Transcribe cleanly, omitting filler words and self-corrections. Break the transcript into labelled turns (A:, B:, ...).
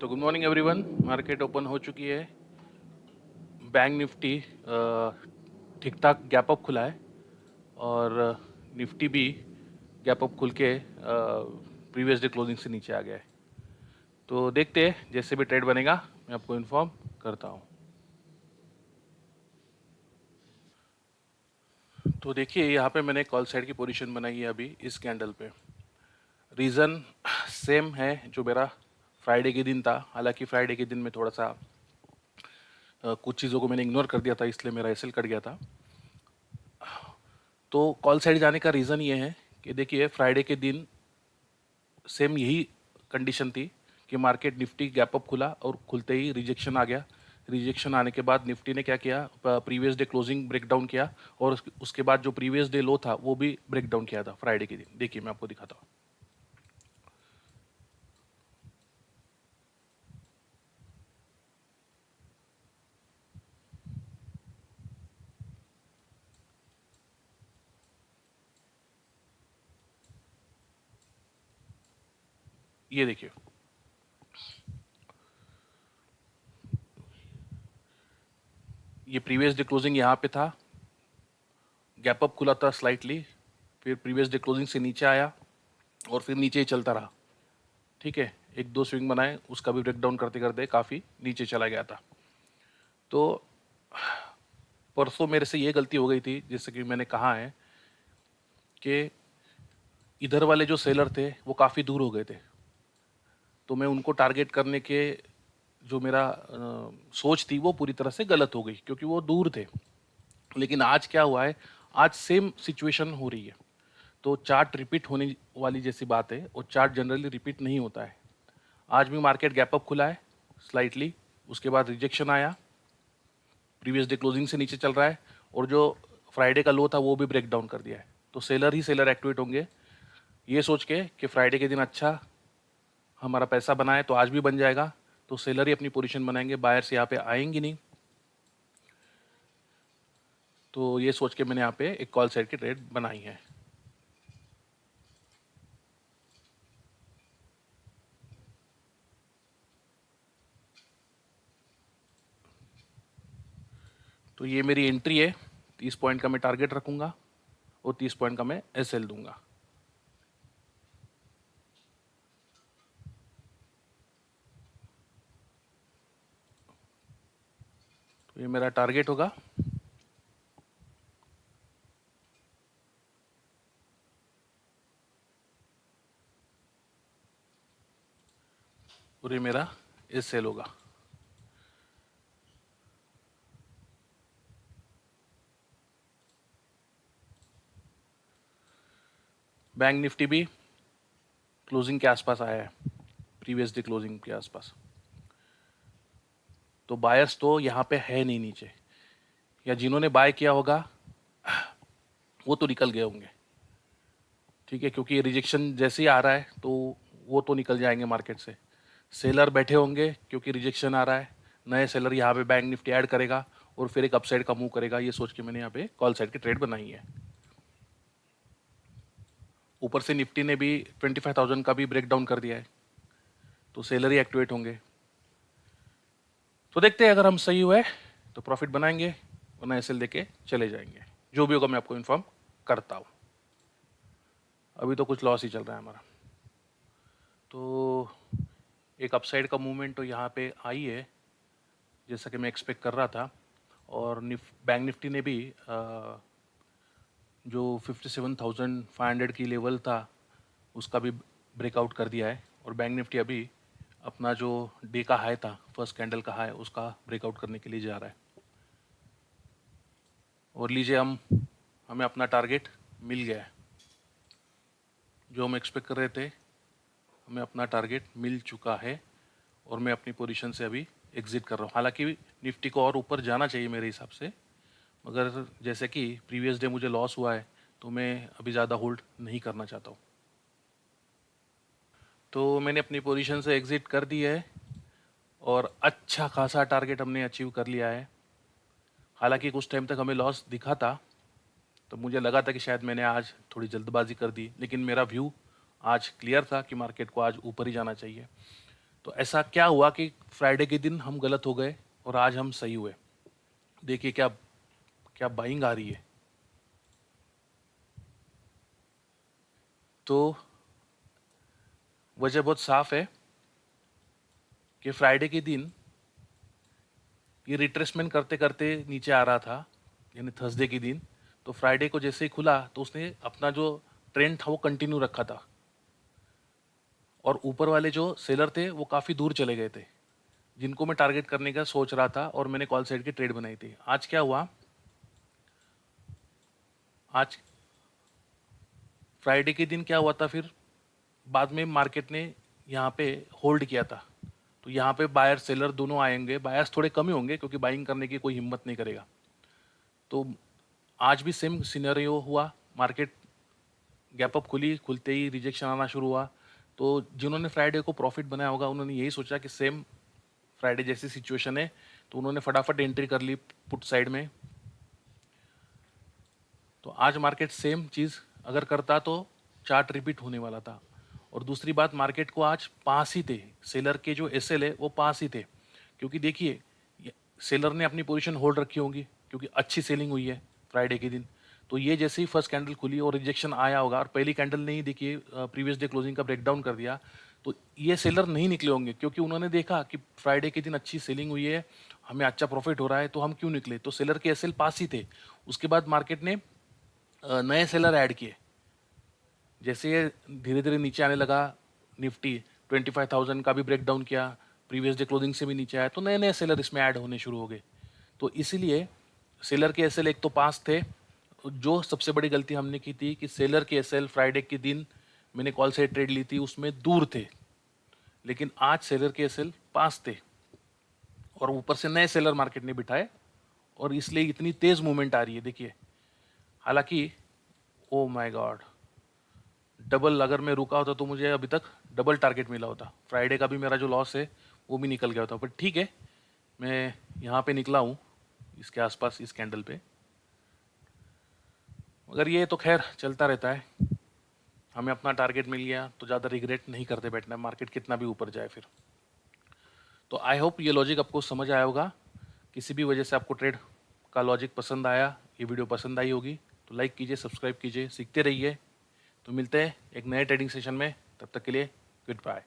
A: तो good morning everyone. Market open हो चुकी है। बैंक निफ्टी ठीक ठाक गैप अप खुला है और निफ्टी भी गैप अप खुल के प्रीवियस डे क्लोजिंग से नीचे आ गया है। तो देखते हैं, जैसे भी ट्रेड बनेगा मैं आपको इन्फॉर्म करता हूँ। तो देखिए, यहाँ पे मैंने कॉल साइड की पोजीशन बनाई है अभी इस कैंडल पे। रीज़न सेम है जो मेरा फ्राइडे के दिन था। हालांकि फ्राइडे के दिन में थोड़ा सा कुछ चीज़ों को मैंने इग्नोर कर दिया था, इसलिए मेरा एसएल कट गया था। तो कॉल साइड जाने का रीज़न ये है कि देखिए, फ्राइडे के दिन सेम यही कंडीशन थी कि मार्केट निफ्टी गैप अप खुला और खुलते ही रिजेक्शन आ गया। रिजेक्शन आने के बाद निफ्टी ने क्या किया, previous day closing break down किया और उसके बाद जो प्रीवियस डे लो था वो भी ब्रेक डाउन किया था फ्राइडे के दिन। देखिए, मैं आपको दिखाता हूँ। ये देखिए, ये प्रीवियस डे क्लोजिंग यहाँ पे था, गैप अप खुला था स्लाइटली, फिर प्रीवियस डे क्लोजिंग से नीचे आया और फिर नीचे ही चलता रहा। ठीक है, एक दो स्विंग बनाए, उसका भी ब्रेक डाउन करते करते काफ़ी नीचे चला गया था। तो परसों मेरे से ये गलती हो गई थी, जैसे कि मैंने कहा है कि इधर वाले जो सेलर थे वो काफ़ी दूर हो गए थे। तो मैं उनको टारगेट करने के जो मेरा सोच थी वो पूरी तरह से गलत हो गई, क्योंकि वो दूर थे। लेकिन आज क्या हुआ है, आज सेम सिचुएशन हो रही है। तो चार्ट रिपीट होने वाली जैसी बात है, और चार्ट जनरली रिपीट नहीं होता है। आज भी मार्केट गैप अप खुला है स्लाइटली, उसके बाद रिजेक्शन आया, प्रीवियस डे क्लोजिंग से नीचे चल रहा है, और जो फ्राइडे का लो था वो भी ब्रेक डाउन कर दिया है। तो सेलर ही सेलर एक्टिवेट होंगे, ये सोच के कि फ्राइडे के दिन अच्छा हमारा पैसा बनाए तो आज भी बन जाएगा। तो सेलर ही अपनी पोजीशन बनाएंगे, बायर्स यहाँ पे आएंगी नहीं। तो ये सोच के मैंने यहाँ पे एक कॉल साइड की ट्रेड बनाई है। तो ये मेरी एंट्री है, 30 पॉइंट का मैं टारगेट रखूंगा और 30 पॉइंट का मैं एसएल दूंगा। तो ये मेरा टारगेट होगा। और ये मेरा एसएल होगा। बैंक निफ्टी भी क्लोजिंग के आसपास आया है, प्रीवियस डे क्लोजिंग के आसपास। तो बायर्स तो यहाँ पे है नहीं नीचे, या जिन्होंने बाय किया होगा वो तो निकल गए होंगे। ठीक है, क्योंकि रिजेक्शन जैसे ही आ रहा है तो वो तो निकल जाएंगे मार्केट से। सेलर बैठे होंगे क्योंकि रिजेक्शन आ रहा है, नए सेलर यहाँ पे बैंक निफ्टी ऐड करेगा और फिर एक अपसाइड का मूव करेगा। ये सोच के मैंने यहाँ पे कॉल साइड की ट्रेड बनाई है। ऊपर से निफ्टी ने भी 25,000 का भी ब्रेक डाउन कर दिया है, तो सेलर ही एक्टिवेट होंगे। तो देखते हैं, अगर हम सही हुए तो प्रॉफिट बनाएंगे, वरना एसएल देके चले जाएंगे। जो भी होगा मैं आपको इन्फॉर्म करता हूँ। अभी तो कुछ लॉस ही चल रहा है हमारा। तो एक अपसाइड का मूवमेंट तो यहाँ पे आई है, जैसा कि मैं एक्सपेक्ट कर रहा था। और बैंक निफ्टी ने भी जो 57,500 की लेवल था उसका भी ब्रेकआउट कर दिया है। और बैंक निफ्टी अभी अपना जो डे का हाई था, फर्स्ट कैंडल का हाई, उसका ब्रेकआउट करने के लिए जा रहा है। और लीजिए, हमें अपना टारगेट मिल गया है। जो हम एक्सपेक्ट कर रहे थे, हमें अपना टारगेट मिल चुका है और मैं अपनी पोजीशन से अभी एग्जिट कर रहा हूँ। हालांकि निफ्टी को और ऊपर जाना चाहिए मेरे हिसाब से, मगर जैसे कि प्रीवियस डे मुझे लॉस हुआ है तो मैं अभी ज़्यादा होल्ड नहीं करना चाहता हूँ। तो मैंने अपनी पोजीशन से एग्जिट कर दी है और अच्छा खासा टारगेट हमने अचीव कर लिया है। हालांकि कुछ टाइम तक हमें लॉस दिखा था, तो मुझे लगा था कि शायद मैंने आज थोड़ी जल्दबाजी कर दी, लेकिन मेरा व्यू आज क्लियर था कि मार्केट को आज ऊपर ही जाना चाहिए। तो ऐसा क्या हुआ कि फ्राइडे के दिन हम गलत हो गए और आज हम सही हुए। देखिए क्या क्या बाइंग आ रही है। तो वजह बहुत साफ है कि फ्राइडे के दिन ये रिट्रेसमेंट करते करते नीचे आ रहा था, यानी थर्सडे के दिन। तो फ्राइडे को जैसे ही खुला तो उसने अपना जो ट्रेंड था वो कंटिन्यू रखा था, और ऊपर वाले जो सेलर थे वो काफ़ी दूर चले गए थे, जिनको मैं टारगेट करने का सोच रहा था, और मैंने कॉल साइड की ट्रेड बनाई थी। आज क्या हुआ, आज फ्राइडे के दिन क्या हुआ था फिर, बाद में मार्केट ने यहाँ पे होल्ड किया था। तो यहाँ पे बायर सेलर दोनों आएंगे, बायर्स थोड़े कम ही होंगे क्योंकि बाइंग करने की कोई हिम्मत नहीं करेगा। तो आज भी सेम सिनेरियो हुआ, मार्केट गैप अप खुली, खुलते ही रिजेक्शन आना शुरू हुआ। तो जिन्होंने फ्राइडे को प्रॉफिट बनाया होगा उन्होंने यही सोचा कि सेम फ्राइडे जैसी सिचुएशन है, तो उन्होंने फटाफट एंट्री कर ली पुट साइड में। तो आज मार्केट सेम चीज़ अगर करता तो चार्ट रिपीट होने वाला था। और दूसरी बात, मार्केट को आज पास ही थे, सेलर के जो एसएल है वो पास ही थे, क्योंकि देखिए सेलर ने अपनी पोजीशन होल्ड रखी होंगी क्योंकि अच्छी सेलिंग हुई है फ्राइडे के दिन। तो ये जैसे ही फर्स्ट कैंडल खुली और रिजेक्शन आया होगा, और पहली कैंडल ने ही देखिए प्रीवियस डे क्लोजिंग का ब्रेकडाउन कर दिया, तो ये सेलर नहीं निकले होंगे क्योंकि उन्होंने देखा कि फ्राइडे के दिन अच्छी सेलिंग हुई है, हमें अच्छा प्रॉफिट हो रहा है, तो हम क्यों निकले। तो सेलर के एसएल पास ही थे। उसके बाद मार्केट ने नए सेलर ऐड किए। जैसे ये धीरे धीरे नीचे आने लगा, निफ्टी 25,000 का भी ब्रेकडाउन किया, प्रीवियस डे क्लोजिंग से भी नीचे आया, तो नए नए सेलर इसमें ऐड होने शुरू हो गए। तो इसीलिए सेलर के एसएल एक तो पास थे। जो सबसे बड़ी गलती हमने की थी कि सेलर के एसएल फ्राइडे के दिन मैंने कॉल से ट्रेड ली थी उसमें दूर थे, लेकिन आज सेलर के एसएल पास थे, और ऊपर से नए सेलर मार्केट ने बिठाए, और इसलिए इतनी तेज मूवमेंट आ रही है। देखिए, हालांकि ओ माय गॉड, डबल अगर मैं रुका होता तो मुझे अभी तक डबल टारगेट मिला होता, फ्राइडे का भी मेरा जो लॉस है वो भी निकल गया होता। पर ठीक है, मैं यहाँ पे निकला हूँ इसके आसपास इस कैंडल पे। मगर ये तो खैर चलता रहता है, हमें अपना टारगेट मिल गया तो ज़्यादा रिग्रेट नहीं करते बैठना, मार्केट कितना भी ऊपर जाए फिर। तो आई होप ये लॉजिक आपको समझ आया होगा। किसी भी वजह से आपको ट्रेड का लॉजिक पसंद आया, ये वीडियो पसंद आई होगी, तो लाइक कीजिए, सब्सक्राइब कीजिए, सीखते रहिए। तो मिलते हैं एक नए ट्रेडिंग सेशन में, तब तक के लिए गुड बाय।